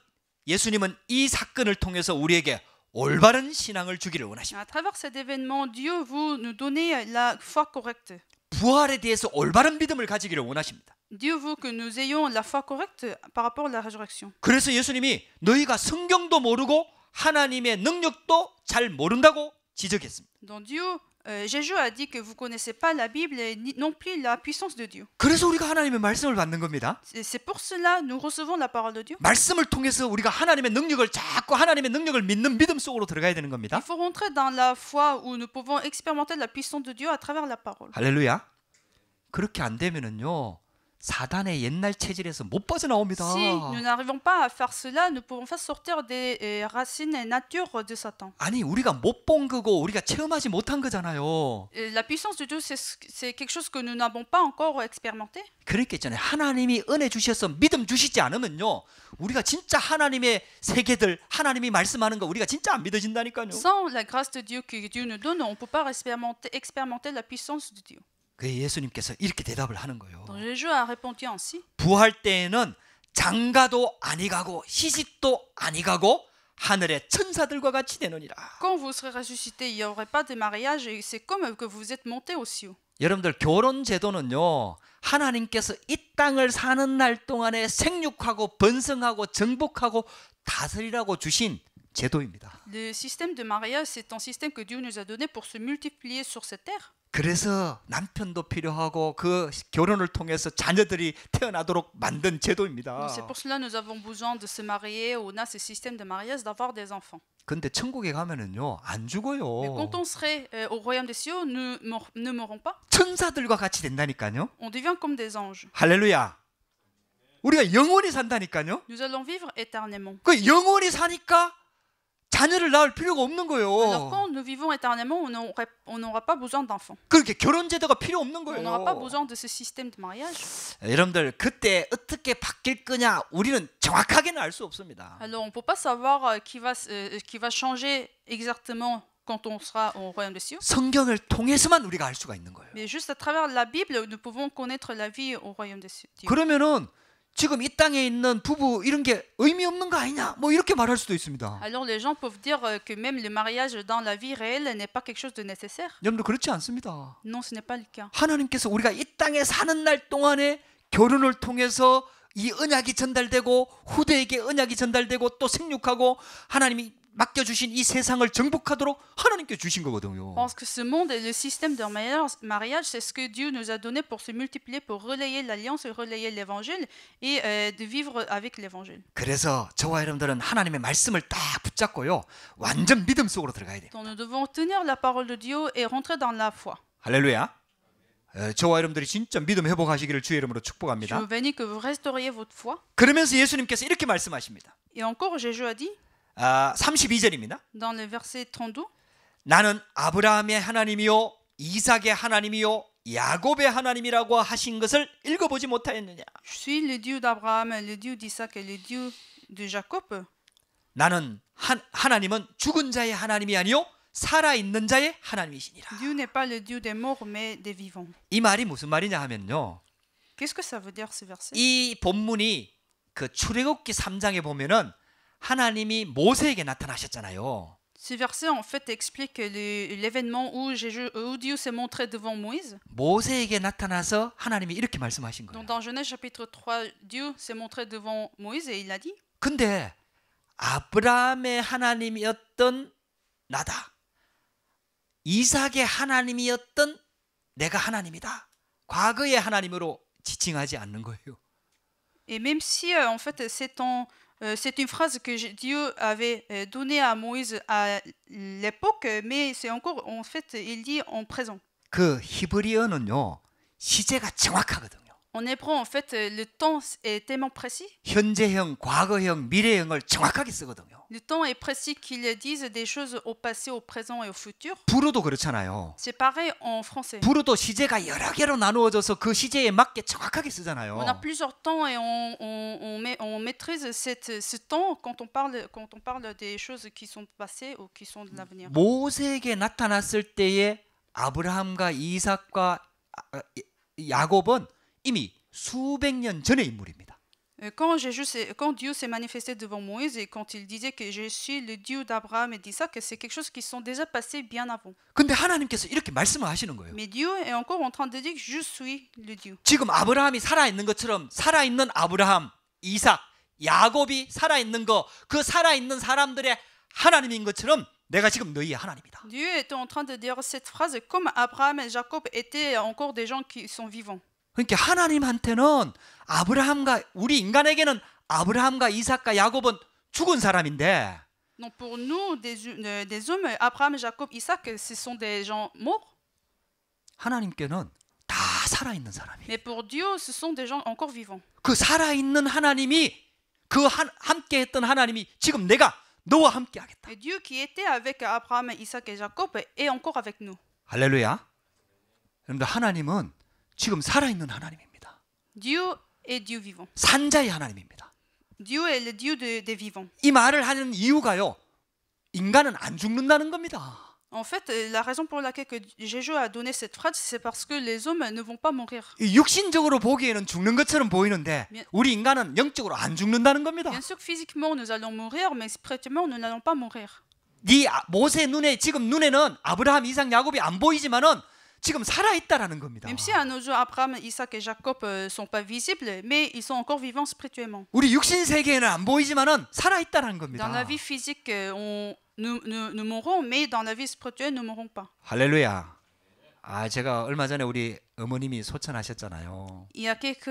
예수님은 이 사건을 통해서 우리에게 올바른 신앙을 주기를 원하십니다. à travers cet événement, Dieu vous nous donner la foi correcte. 부활에 대해서 올바른 믿음을 가지기를 원하십니다. Dieu veut que nous ayons la foi correcte par rapport à la résurrection. 그래서 예수님이 너희가 성경도 모르고 하나님의 능력도 잘 모른다고 지적했습니다. Donc Dieu, Jésus a dit que vous connaissez pas la Bible et non plus la puissance de Dieu. 그래서 우리가 하나님의 말씀을 받는 겁니다. C'est pour cela nous recevons la parole de Dieu. 말씀을 통해서 우리가 하나님의 능력을 자꾸 하나님의 능력을 믿는 믿음 속으로 들어가야 되는 겁니다. Il faut rentrer dans la foi où nous pouvons expérimenter la puissance de Dieu à travers la parole. 할렐루야. 그렇게 안 되면은요. 사단의 옛날 체질에서 못 빠져나옵니다. Si nous n'arrivons pas à faire cela, nous pouvons faire sortir des racines et nature de Satan. 아니 우리가 못 본 거고 우리가 체험하지 못한 거잖아요. La puissance de Dieu, c'est quelque chose que nous n'avons pas encore expérimenté. 그랬겠잖아요. 하나님이 은혜 주셔서 믿음 주시지 않으면요. 우리가 진짜 하나님의 세계들, 하나님이 말씀하는 거 우리가 진짜 안 믿어진다니까요. Sans la grâce de Dieu que Dieu nous donne, on ne peut pas expérimenter la puissance de Dieu. 그 예수님께서 이렇게 대답을 하는 거예요. Donc Jésus a répondu ainsi. 부활 때에는 장가도 아니 가고 시집도 아니 가고 하늘의 천사들과 같이 되느니라. Quand vous serez ressuscité, il n'y aurait pas de mariage et c'est comme que vous êtes monté aux cieux. 여러분들 결혼 제도는요. 하나님께서 이 땅을 사는 날 동안에 생육하고 번성하고 정복하고 다스리라고 주신 제도입니다. Le système de mariage, c'est un système que Dieu nous a donné pour se multiplier sur cette terre. 그래서 남편도 필요하고 그 결혼을 통해서 자녀들이 태어나도록 만든 제도입니다. Donc c'est pour cela que nous avons besoin de se marier. On a ce système de mariage, d'avoir des enfants. 근데 천국에 가면은요 안 Mais 죽어요. quand on serait au royaume des cieux, nous ne mourrons pas. 천사들과 같이 된다니까요. On devient comme des anges. 할렐루야. 우리가 영원히 산다니까요. Nous allons vivre éternellement. 그 영원히 사니까 자녀를 낳을 필요가 없는 Alors 거예요. quand nous vivons éternellement, on n'aura pas besoin d'enfants. 그렇게 결혼 제도가 필요 없는 On n'aura pas 거예요. besoin de ce système de mariage. 여러분들 그때 어떻게 바뀔 거냐 우리는 정확하게는 알 수 없습니다. Alors on ne peut pas savoir qui va changer exactement quand on sera au royaume des cieux. 성경을 통해서만 우리가 알 수가 있는 거예요. Mais juste à travers la Bible, nous pouvons connaître la vie au royaume des cieux. 그러면은 지금 이 땅에 있는 부부 이런 게 의미 없는 거 아니냐? 뭐 이렇게 말할 수도 있습니다. Alors les gens peuvent dire que même le mariage dans la vie réelle n'est pas quelque chose de nécessaire. 여러분들 그렇지 않습니다. Non, ce n'est pas le cas. 하나님께서 우리가 이 땅에 사는 날 동안에 결혼을 통해서 이 언약이 전달되고 후대에게 언약이 전달되고 또 생육하고 하나님이 맡겨주신 이 세상을 정복하도록 하나님께 주신 거거든요. Parce que ce monde et le système de mariage, c'est ce que Dieu nous a donné pour se multiplier, pour relayer l'alliance et relayer l'évangile et de vivre avec l'évangile. 그래서 저와 여러분들은 하나님의 말씀을 딱 붙잡고요, 완전 믿음 속으로 들어가야 돼요. Donc nous devons tenir la parole de Dieu et rentrer dans la foi. 할렐루야. 저와 여러분들이 진짜 믿음 회복하시기를 주의 이름으로 Je 축복합니다. veux bénis que vous restauriez votre foi. 그러면서 예수님께서 이렇게 말씀하십니다. Et encore, Jésus a dit 32절입니다. dans le verset 32, 나는 아브라함의 하나님이요 이삭의 하나님이요 야곱의 하나님이라고 하신 것을 읽어보지 못하였느냐. Je suis le Dieu d'Abraham, le Dieu d'Isaac et le Dieu de Jacob. 나는 하나님은 죽은 자의 하나님이 아니요 살아있는 자의 하나님이시니라. Dieu n'est pas le Dieu des morts, mais des vivants. 이 말이 무슨 말이냐 하면요, Qu'est-ce que ça veut dire ce verset? 이 본문이 그 출애굽기 3장에 보면은 하나님이 모세에게 나타나셨잖아요. Ce verset en fait explique l'événement où Dieu s'est montré devant Moïse. 모세에게 나타나서 하나님이 이렇게 말씀하신 거예요. Donc dans Genèse chapitre 3, Dieu s'est montré devant Moïse et il a dit 근데 아브라함의 하나님이었던 나다, 이삭의 하나님이었던 내가 하나님이다, 과거의 하나님으로 지칭하지 않는 거예요. Et même si en fait c'est une phrase que Dieu avait donnée à Moïse à l'époque, mais c'est encore en fait il dit en présent. 그 히브리어는요 시제가 정확하거든요. En hébreu en fait le temps est tellement précis. 현재형, 과거형, 미래형을 정확하게 쓰거든요. Le temps est précis qu'ils disent des choses au passé, au présent et au futur. 불어도 그렇잖아요. C'est pareil en français. 불어도 시제가 여러 개로 나누어져서 그 시제에 맞게 정확하게 쓰잖아요. On a plusieurs temps et on maîtrise ce temps quand on parle des choses qui sont passées ou qui sont de l'avenir. 모세에게 나타났을 때에 아브라함과 이삭과 야곱은 이미 수백 년 전의 인물입니다. Quand Dieu s'est manifesté devant Moïse et quand il disait que je suis le Dieu d'Abraham et d'Isaac, c'est quelque chose qui sont déjà passés bien avant. 근데 하나님께서 이렇게 말씀을 하시는 거예요. Mais Dieu est encore en train de dire que je suis le Dieu. 지금 아브라함이 살아있는 것처럼 살아있는 아브라함, 이삭, 야곱이 살아있는 거, 그 살아있는 사람들의 하나님인 것처럼 내가 지금 너희의 하나님이다. Dieu était en train de dire cette phrase comme Abraham et Jacob étaient encore des gens qui sont vivants. 그러니까 하나님한테는 아브라함과 우리 인간에게는 아브라함과 이삭과 야곱은 죽은 사람인데, Donc pour nous, des hommes, Abraham, Jacob, Isaac, ce sont des gens morts. 하나님께는 다 살아있는 사람이에요. Mais pour Dieu, ce sont des gens encore vivants. 그 살아있는 하나님이 함께했던 하나님이 지금 내가 너와 함께하겠다. Et Dieu qui était avec Abraham, Isaac et Jacob est encore avec nous. 할렐루야. 여러분들 하나님은 지금 살아있는 하나님입니다. Dieu est Dieu vivant. 산자의 하나님입니다. Dieu est le Dieu des vivants. 이 말을 하는 이유가요, 인간은 안 죽는다는 겁니다. En fait, la raison pour laquelle que Jésus a donné cette phrase, c'est parce que les hommes ne vont pas mourir. 육신적으로 보기에는 죽는 것처럼 보이는데 우리 인간은 영적으로 안 죽는다는 겁니다. Bien sûr que physiquement nous allons mourir, mais spirituellement nous n'allons pas mourir. 네 모세 지금 눈에는 아브라함, 이삭, 야곱이 안 보이지만은 지금 살아 있다라는 겁니다. Même si à nos yeux Abraham, Isaac et Jacob sont pas visibles, mais ils sont encore vivants spirituellement. 우리 육신 세계에는 안 보이지만은 살아 있다는 겁니다. Dans la vie physique, nous mourrons, mais dans la vie spirituelle, nous ne mourrons pas. 할렐루야. 제가 얼마 전에 우리 어머님이 소천하셨잖아요. Il y a quelques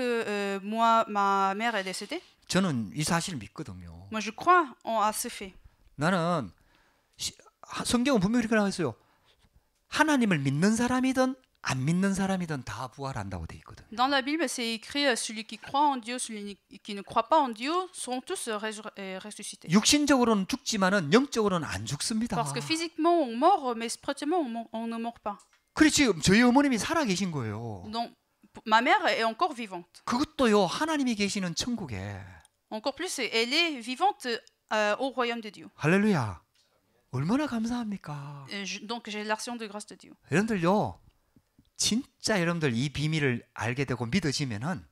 mois, ma mère est décédée. 저는 이 사실을 믿거든요. Moi, je crois à ce fait. 나는 성경은 분명히 이렇게 나와 있어요. 하나님을 믿는 사람이든 안 믿는 사람이든 다 부활한다고 돼 있거든. Dans la Bible, c'est écrit celui qui croit en Dieu, celui qui ne croit pas en Dieu seront tous ressuscités. 육신적으로는 죽지만은 영적으로는 안 죽습니다. Parce que physiquement on meurt, mais spirituellement on ne meurt pas. 그래 지금 저희 어머님이 살아 계신 거예요. Donc ma mère est encore vivante. 그것도요 하나님이 계시는 천국에. Encore plus, elle est vivante au royaume de Dieu. 할렐루야. 얼마나 감사합니까? Donc j'ai l'action de grâce de Dieu. 여러분들요, 진짜 여러분들 이 비밀을 알게 되고 믿어지면은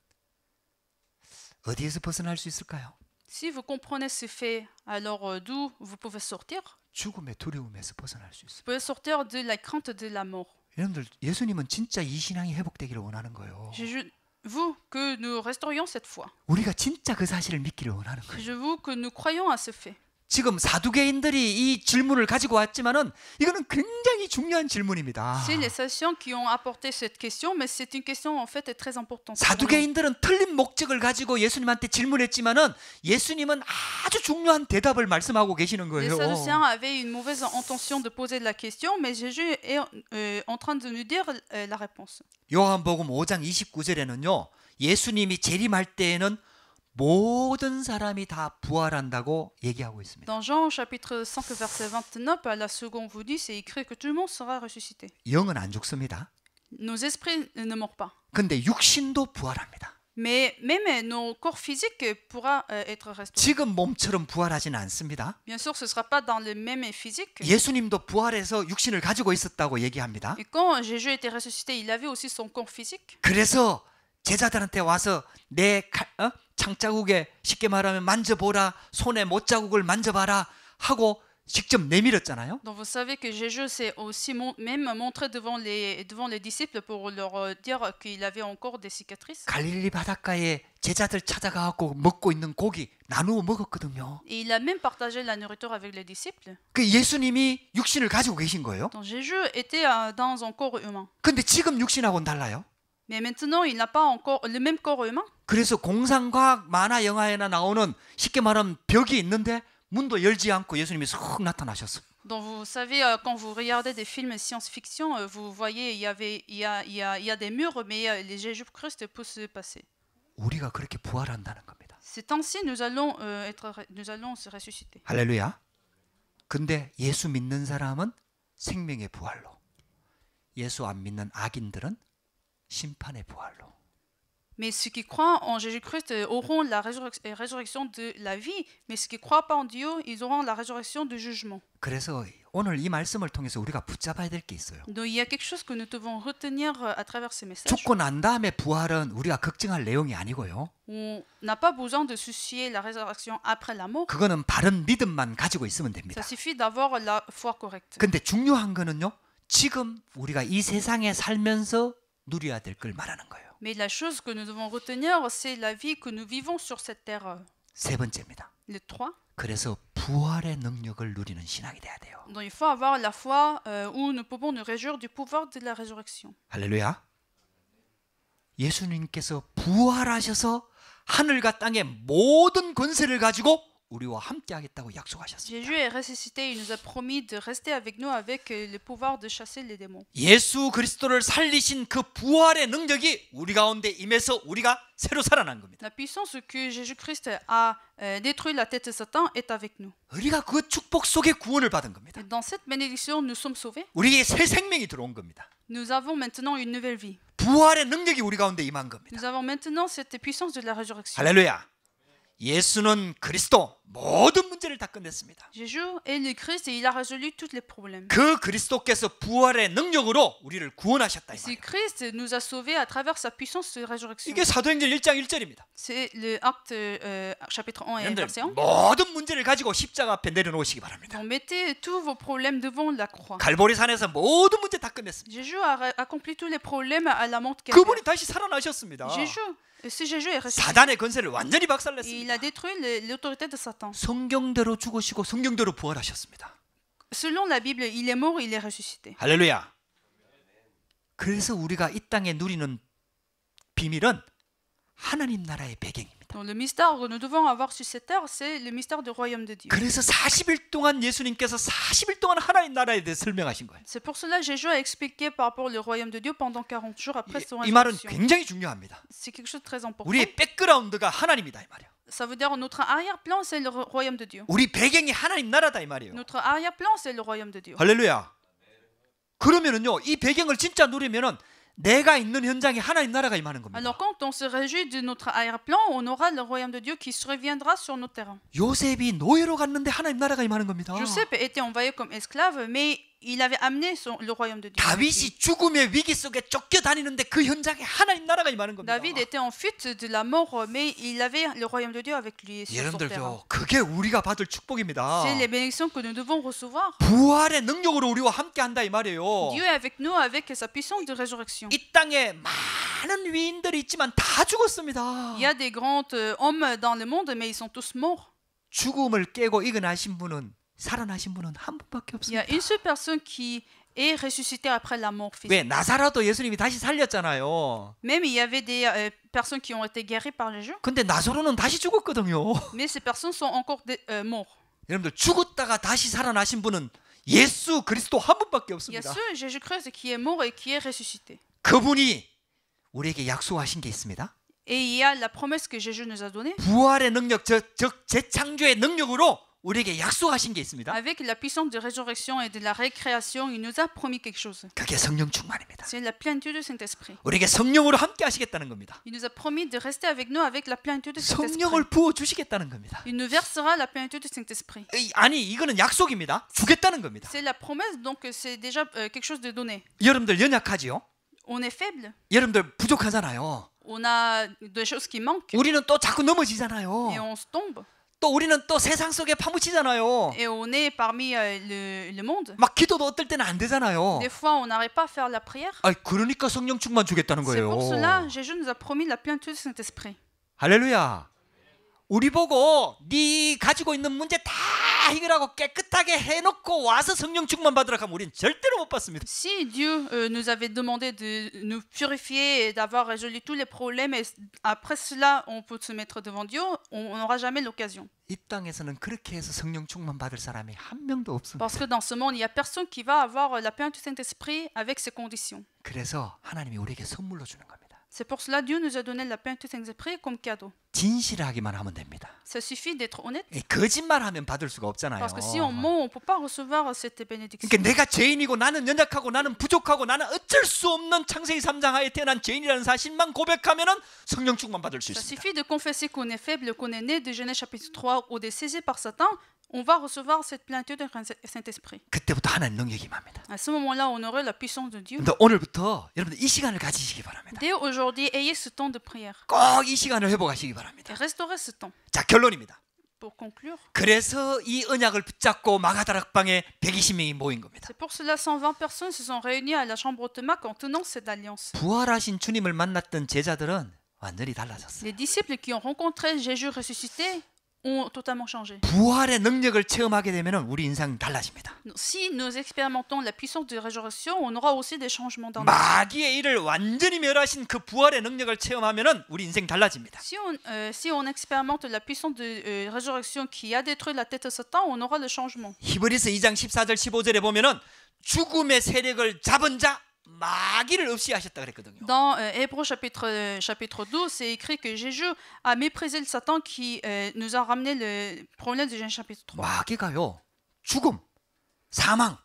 어디에서 벗어날 수 있을까요? Si vous comprenez ce fait, alors d'où vous pouvez sortir? 죽음의 두려움에서 벗어날 수 있어요. Vous pouvez sortir de la crainte de la mort. 여러분들 예수님은 진짜 이 신앙이 회복되기를 원하는 거예요. Je veux que nous restaurions cette foi. 우리가 진짜 그 사실을 믿기를 원하는 거예요. Je veux que nous croyions à ce fait. 지금 사두개인들이 이 질문을 가지고 왔지만은 이거는 굉장히 중요한 질문입니다. C'est les Sagittaires qui ont apporté cette question, mais c'est une question en fait très importante. 사두개인들은 틀린 목적을 가지고 예수님한테 질문했지만은 예수님은 아주 중요한 대답을 말씀하고 계시는 Les 거예요. Sadducéens avaient une mauvaise intention de poser la question, mais Jésus est en train de nous dire la réponse. 요한복음 5장 29절에는요. 예수님이 재림할 때에는 모든 사람이 다 부활한다고 얘기하고 있습니다. Dans Jean chapitre 5 verset 29, à la seconde venue, c'est écrit que tout le monde sera ressuscité. 영은 안 죽습니다. Nos esprits ne meurent pas. 근데 육신도 부활합니다. Mais même nos corps physiques pourra être restauré. 지금 몸처럼 부활하지는 않습니다. Bien sûr, ce ne sera pas dans le même physique. 예수님도 부활해서 육신을 가지고 있었다고 얘기합니다. Et quand Jésus était ressuscité, il avait aussi son corps physique. 그래서 제자들한테 와서 내 창자국에 쉽게 말하면 만져보라, 손에 못자국을 만져봐라 하고 직접 내밀었잖아요. Donc vous savez que Jésus s'est aussi même montré devant les disciples pour leur dire qu'il avait encore des cicatrices. 갈릴리 바닷가에 제자들 찾아가고 먹고 있는 고기 나누어 먹었거든요. Et il a même partagé la nourriture avec les disciples. 그 예수님이 육신을 가지고 계신 거예요. Donc Jésus était dans un corps humain. 근데 지금 육신하고는 달라요. Mais maintenant, il n'a pas encore le même corps humain. 그래서 공상과학 만화 영화에나 나오는 쉽게 말하면 벽이 있는데 문도 열지 않고 예수님이 쏙 나타나셨어요. Donc vous savez, quand vous regardez des films science-fiction, vous voyez il y a des murs, mais les Jésus-Christ peut se passer. 우리가 그렇게 부활한다는 겁니다. C'est ainsi nous allons se ressusciter. 할렐루야. 근데 예수 믿는 사람은 생명의 부활로, 예수 안 믿는 악인들은 심판의 부활로. Mais ceux qui croient en Jésus-Christ auront la résurrection de la vie, mais ceux qui ne croient pas en Dieu, ils auront la résurrection du jugement. 그래서 오늘 이 말씀을 통해서 우리가 붙잡아야 될 게 있어요. Donc il y a quelque chose que nous devons retenir à travers ces messages. 죽고 난 다음에 부활은 우리가 걱정할 내용이 아니고요. On n'a pas besoin de soucier la résurrection après la mort. 그거는 바른 믿음만 가지고 있으면 Ça 됩니다. suffit d'avoir la foi correcte. 근데 중요한 거는요. 지금 우리가 이 세상에 살면서 누려야 될 걸 말하는 거예요. Mais la chose que nous devons retenir, c'est la vie que nous vivons sur cette terre. 세 번째입니다. Le 3. 그래서 부활의 능력을 누리는 신앙이 돼야 돼요. Donc il faut avoir la foi où nous pouvons nous réjouir du pouvoir de la résurrection. 할렐루야. 예수님께서 부활하셔서 하늘과 땅의 모든 권세를 가지고 우리와 함께 하겠다고 약속하셨습니다. Jésus est ressuscité, il nous a promis de rester avec nous avec le pouvoir de chasser les démons. 예수 그리스도를 살리신 그 부활의 능력이 우리 가운데 임해서 우리가 새로 살아난 겁니다. La puissance que Jésus-Christ a détruit la tête de Satan est avec nous. 우리가 그 축복 속에 구원을 받은 겁니다. Et dans cette bénédiction, nous sommes sauvés. 우리에게 새 생명이 들어온 겁니다. Nous avons maintenant une nouvelle vie. 부활의 능력이 우리 가운데 임한 겁니다. Nous avons maintenant cette puissance de la résurrection. 할렐루야. 예수는 그리스도 모든 문제를 다 끝냈습니다. Jésus est le Christ et il a résolu tous les problèmes. 그 그리스도께서 부활의 능력으로 우리를 구원하셨다 이 Ce 말이에요. Christ nous a sauvés à travers sa puissance de résurrection. 이게 사도행전 1장 1절입니다. C'est le acte chapitre 1 et verset 1. 모든 문제를 가지고 십자가 앞에 내려놓으시기 바랍니다. Donc mettez tous vos problèmes devant la croix. 갈보리산에서 모든 문제 다 끝냈습니다. Jésus a accompli tous les problèmes à la montre 그분이 다시 살아나셨습니다. Ce Jésus est ressuscité. 사단의 권세를 완전히 Et il 박살냈습니다. a détruit l'autorité de Satan. 성경대로 죽으시고 성경대로 부활하셨습니다. Selon la Bible, il est mort, il est ressuscité. 할렐루야. 그래서 우리가 이 땅에 누리는 비밀은 하나님 나라의 배경입니다. Donc le mystère que nous devons avoir sur cette terre, c'est le mystère du royaume de Dieu. 그래서 40일 동안 예수님께서 40일 동안 하나님 나라에 대해 설명하신 거예요. C'est pour cela que Jésus a expliqué par rapport au royaume de Dieu pendant 40 jours après son 이 말은 résurrection. 굉장히 중요합니다. C'est quelque chose de très important. 우리의 백그라운드가 하나님이다 이 말이에요. Ça veut dire notre arrière-plan, c'est le royaume de Dieu. 우리 배경이 하나님 나라다 이 말이에요. Notre arrière-plan, c'est le royaume de Dieu. 할렐루야. 그러면은요, 이 배경을 진짜 누리면은 내가 있는 현장에 하나님 나라가 임하는 겁니다. Alors quand on se réjouit de notre arrière-plan, on aura le royaume de Dieu qui se reviendra sur notre terrain. 요셉이 노예로 갔는데 하나님 나라가 임하는 겁니다. Joseph était envoyé comme esclave, mais il avait amené le royaume de Dieu. 다윗이 죽음의 위기 속에 쫓겨다니는데 그 현장에 하나님 나라가 임하는 겁니다. David était en fuite de la mort, mais il avait le royaume de Dieu avec lui sur son terrain. 여러분들요, 그게 우리가 받을 축복입니다. C'est les bénédictions que nous devons recevoir. 부활의 능력으로 우리와 함께 한다 이 말이에요. Dieu est avec nous avec sa puissance de résurrection. 이 땅에 많은 위인들이 있지만 다 죽었습니다. Il y a des grands hommes dans le monde, mais ils sont tous morts. 죽음을 깨고 일어나신 분은 살아나신 분은 한 분밖에 Il y a 없습니다. une seule personne qui est ressuscitée après la mort physique. 왜 나사로도 예수님이 다시 살렸잖아요. Même il y avait des personnes qui ont été guéries par Jésus, 근데 나사로는 다시 죽었거든요. mais ces personnes sont encore mortes. 여러분들 죽었다가 다시 살아나신 분은 예수 그리스도 한 분밖에 Il y a 없습니다. ce Jésus-Christ qui est mort et qui est ressuscité. 그분이 우리에게 약속하신 게 있습니다. Et il y a la promesse que Jésus nous a donnée. 부활의 능력, 즉 재창조의 능력으로 우리에게 약속하신 게 있습니다. Avec la puissance de résurrection et de la récréation, il nous a promis quelque chose. 그게 성령 충만입니다. C'est la plénitude du Saint-Esprit. 우리에게 성령으로 함께 하시겠다는 겁니다. Il nous a promis de rester avec nous avec la plénitude du Saint-Esprit. 성령을 부어 주시겠다는 겁니다. Il nous versera la plénitude du Saint-Esprit. 아니 이거는 약속입니다. 주겠다는 겁니다. C'est la promesse, donc c'est déjà quelque chose de donné. 여러분들 연약하지요? On est faible, 여러분들 부족하잖아요. on a des choses qui manquent 우리는 또 자꾸 et 넘어지잖아요. on se tombe. 또 우리는 또 세상 속에 파묻히잖아요. Et on est parmi le monde. 막 기도도 어떨 때는 안 되잖아요. Des fois, on n'arrive pas à faire la prière. 그러니까 성령 충만 주겠다는 C'est 거예요. pour cela Jésus nous a promis la plénitude du Saint-Esprit. 할렐루야. 우리 보고 네 가지고 있는 문제 다 해결하고 깨끗하게 해놓고 와서 성령 충만 받으라 하면 우린 절대로 못 받습니다. Si Dieu nous avait demandé de nous purifier et d'avoir résolu tous les problèmes, et après cela, on peut se mettre devant Dieu, on n'aura jamais l'occasion. 이 땅에서는 그렇게 해서 성령 충만 받을 사람이 한 명도 없습니다. Parce que dans ce monde, il n'y a personne qui va avoir la plénitude du Saint-Esprit avec ces conditions. 그래서 하나님이 우리에게 선물로 주는 겁니다. C'est pour cela que Dieu nous a donné la plénitude du Saint-Esprit comme cadeau. 진실하기만 하면 됩니다. Ça suffit d'être honnête. 거짓말하면 받을 수가 없잖아요. Parce que si on ment, on ne peut pas recevoir cette bénédiction. 그러니까 내가 죄인이고 나는 연약하고 나는 부족하고 나는 어쩔 수 없는 창세기 3장 하에 태어난 죄인이라는 사실만 고백하면은 성령 충만 받을 수 Ça 있습니다. suffit de confesser qu'on est faible, qu'on est né de Genèse chapitre 3 ou décédé par Satan, on va recevoir cette plénitude du Saint-Esprit. 그때부터 하나님 능력이 임합니다. À ce moment-là, on aurait la puissance de Dieu. 근데 오늘부터 여러분들 이 시간을 가지시기 바랍니다. Dès aujourd'hui, ayez ce temps de prière 꼭 이 시간을 회복하시기 바랍니다. et restaurez ce temps. 자, 결론입니다. Pour conclure, 그래서 이 언약을 붙잡고 마가다락방에 120명이 모인 겁니다. c'est pour cela 120 personnes se sont réunies à la chambre automaque en tenant cette alliance. 부활하신 주님을 만났던 제자들은 완전히 달라졌어요. Les disciples qui ont rencontré Jésus ressuscité ont totalement changé. 부활의 능력을 체험하게 되면 우리 인생 달라집니다. Si nous expérimentons la puissance de résurrection, on aura aussi des changements dans notre vie. 마귀의 일을 완전히 멸하신 그 부활의 능력을 체험하면 우리 인생 달라집니다. Si on expérimente la puissance de résurrection qui a détruit la tête de Satan, on aura le changement. 히브리서 2장 14절 15절에 보면은 죽음의 세력을 잡은 자 마귀를 없이 하셨다 그랬거든요. Dans Hébreux chapitre 12, c'est écrit que Jésus a méprisé le Satan qui nous a ramené le problème de Genèse chapitre 3. 마귀가요 죽음, 사망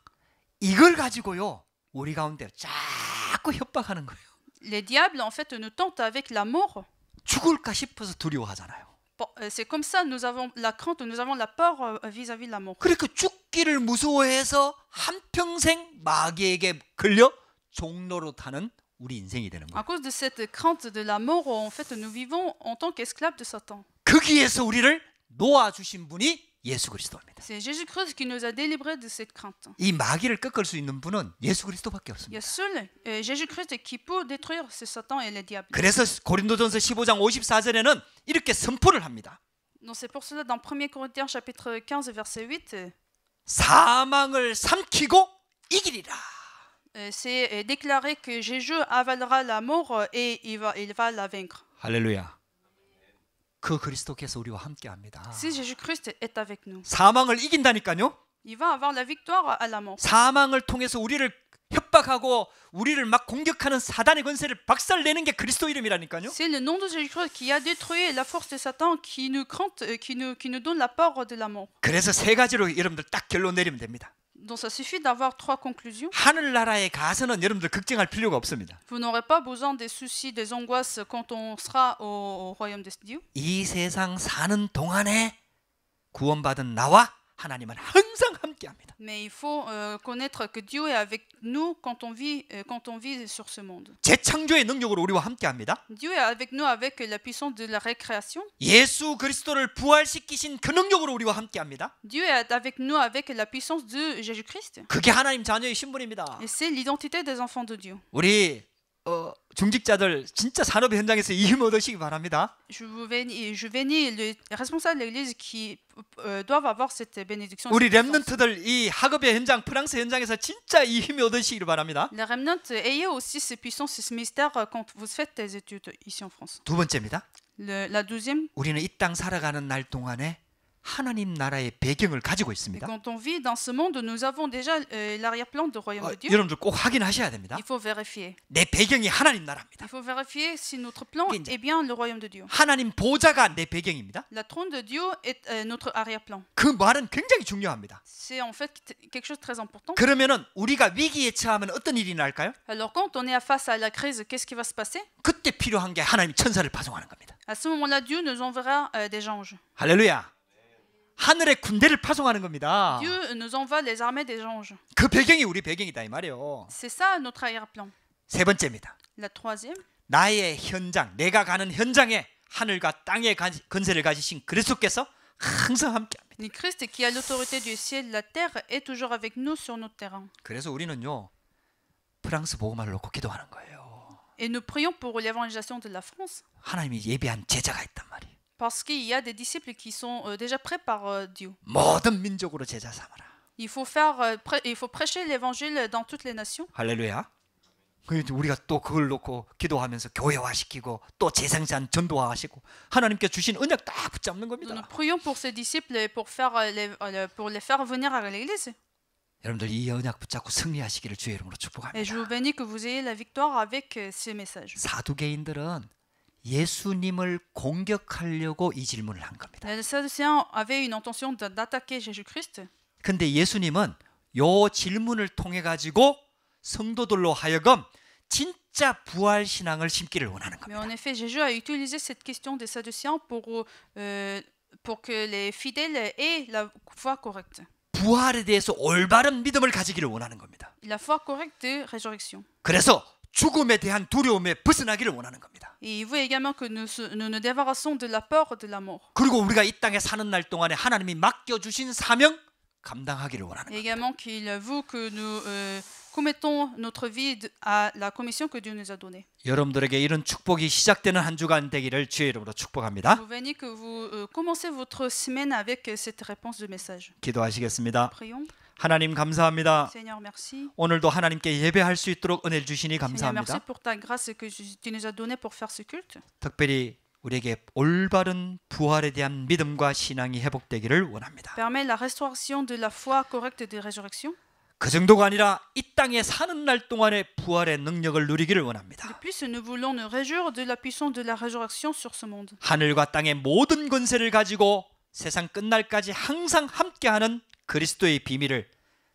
이걸 가지고요 우리 가운데 자꾸 협박하는 거예요. Les diables, en fait, nous tentent avec la mort. 죽을까 싶어서 두려워하잖아요. Bon, c'est comme ça, nous avons la crainte, nous avons la peur vis-à-vis de la mort. 그러니까 죽기를 무서워해서 한평생 마귀에게 걸려 종로로 타는 우리 인생이 되는 À 거예요. cause de cette crainte de la mort, en fait, nous vivons en tant qu'esclaves de Satan. 거기에서 우리를 놓아주신 분이 예수 그리스도입니다. C'est Jésus-Christ qui nous a délivrés de cette crainte. 이 마귀를 꺾을 수 있는 분은 예수 그리스도밖에 Il y 없습니다. a seul Jésus-Christ qui peut détruire ce Satan et les diables. 그래서 고린도전서 15장 54절에는 이렇게 선포를 합니다. Donc c'est pour cela, dans 1 Corinthiens chapitre 15, verset 8, 사망을 삼키고 이기리라. c'est déclaré que Jésus avalera la mort et il va la vaincre. 할렐루야. 그 그리스도께서 우리와 함께합니다. Si Jésus-Christ est avec nous, 사망을 이긴다니까요. il va avoir la victoire à la mort. 사망을 통해서 우리를 협박하고 우리를 막 공격하는 사단의 권세를 박살내는 게 그리스도 이름이라니까요. C'est le nom de Jésus-Christ qui a détruit la force de Satan, qui nous crainte, qui nous donne la peur de la mort. 그래서 세 가지로 여러분들 딱 결론 내리면 됩니다. Donc ça suffit d'avoir 3 conclusions. 하늘나라에 가서는 여러분들 걱정할 필요가 없습니다. Vous n'aurez pas besoin des soucis, des angoisses quand on sera au royaume de Dieu. 이 세상 사는 동안에 구원받은 나와 하나님은 항상 함께합니다. Mais il faut connaître que Dieu est avec nous quand on vit sur ce monde. 재창조의 능력으로 우리와 함께합니다. Dieu est avec nous avec la puissance de la récréation. 예수 그리스도를 부활시키신 그 능력으로 우리와 함께합니다. Dieu est avec nous avec la puissance de Jésus-Christ. 그게 하나님 자녀의 신분입니다. Et c'est l'identité des enfants de Dieu. 우리 중직자들 진짜 산업 현장에서 이 힘 얻으시기 바랍니다. Je bénis les responsables de l'Église qui doivent avoir cette bénédiction. 우리 cette puissance. 렘넌트들 이 학업의 현장, 프랑스 현장에서 진짜 이 힘이 얻으시기를 바랍니다. Les remnants, ayez aussi ces puissances et ce mystère quand vous faites des études ici en France. 두 번째입니다. La deuxième, 우리는 이 땅 살아가는 날 동안에 하나님 나라의 배경을 가지고 있습니다. quand on vit dans ce monde, nous avons déjà l'arrière-plan du royaume de Dieu. 여러분들 꼭 확인하셔야 됩니다. Il faut vérifier. 내 배경이 하나님 나라입니다. Il faut vérifier si notre plan 이제 est bien le royaume de Dieu. 하나님 보좌가 내 배경입니다. La trône de Dieu est notre arrière-plan. 그 말은 굉장히 중요합니다. C'est en fait quelque chose de très important. 그러면은 우리가 위기에 처하면 어떤 일이 날까요? Alors quand on est face à la crise, qu'est-ce qui va se passer? 그때 필요한 게 하나님 천사를 파송하는 겁니다. À ce moment-là, Dieu nous enverra des anges. 할렐루야. 하늘의 군대를 파송하는 겁니다. Dieu nous envoie les armées des anges. 그 배경이 우리 배경이다 이 말이에요. C'est ça notre arrière-plan. 세 번째입니다. La troisième, 나의 현장, 내가 가는 현장에 하늘과 땅의 건세를 가지신 그리스도께서 항상 함께합니다. le Christ qui a l'autorité du ciel et de la terre est toujours avec nous sur notre terrain. 그래서 우리는요 프랑스 복음화를 놓고 기도하는 거예요. Et nous prions pour l'évangélisation de la France 하나님이 예비한 제자가 있단 말이에요. parce qu'il y a des disciples qui sont déjà prêts par Dieu. 모든 민족으로 제자 삼아라. Il faut prêcher l'évangile dans toutes les nations. 할렐루야. 우리가 또 그걸 놓고 기도하면서 교회화시키고 또 재생산 전도화하시고 하나님께 주신 언약 딱 붙잡는 Nous 겁니다. prions pour ces disciples et pour les faire venir à l'église. 여러분들 이 언약 붙잡고 승리하시기를 주의 이름으로 Et je 축복합니다. vous bénis que vous ayez la victoire avec ces messages. 사두개인들은 예수님을 공격하려고 이 질문을 한 겁니다. Les Sadducéens avaient une intention d'attaquer Jésus-Christ. 근데 예수님은 요 질문을 통해 가지고 성도들로 하여금 진짜 부활 신앙을 심기를 원하는 Mais en 겁니다. effet, Jésus a utilisé cette question des Sadducéens pour que les fidèles aient la foi correcte. 부활에 대해서 올바른 믿음을 가지기를 원하는 겁니다. La foi correcte de résurrection. 그래서 죽음에 대한 두려움에 벗어나기를 원하는 겁니다. Et il veut également que nous nous débarrassons de la peur de la mort. 그리고 우리가 이 땅에 사는 날 동안에 하나님이 맡겨주신 사명 감당하기를 원하는 Et 겁니다. également qu'il veut que nous commettons notre vie à la commission que Dieu nous a donnée. 여러분들에게 이런 축복이 시작되는 한 주간 되기를 주의 이름으로 Je 축복합니다. vous bénis que vous commencez votre semaine avec cette réponse de message. 기도하시겠습니다. Prions. 하나님 감사합니다. Seigneur, merci. 오늘도 하나님께 예배할 수 있도록 은혜를 주시니 Seigneur, merci 감사합니다. pour ta grâce que tu nous as donnée pour faire ce culte. 특별히 우리에게 올바른 부활에 대한 믿음과 신앙이 회복되기를 원합니다. Permets la restauration de la foi correcte de résurrection. 그 정도가 아니라 이 땅에 사는 날 동안에 부활의 능력을 누리기를 De 원합니다. plus, nous voulons nous réjouir de la puissance de la résurrection sur ce monde. 하늘과 땅의 모든 권세를 가지고 세상 끝날까지 항상 함께하는 그리스도의 비밀을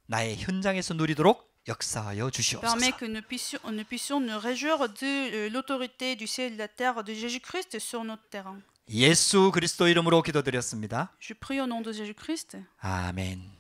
나의 현장에서 누리도록 역사하여 주시옵소서. Permet que nous puissions nous réjouir de l'autorité du ciel et de la terre de Jésus-Christ sur notre terrain. 예수 그리스도 이름으로 기도드렸습니다. Je prie au nom de Jésus-Christ. 아멘.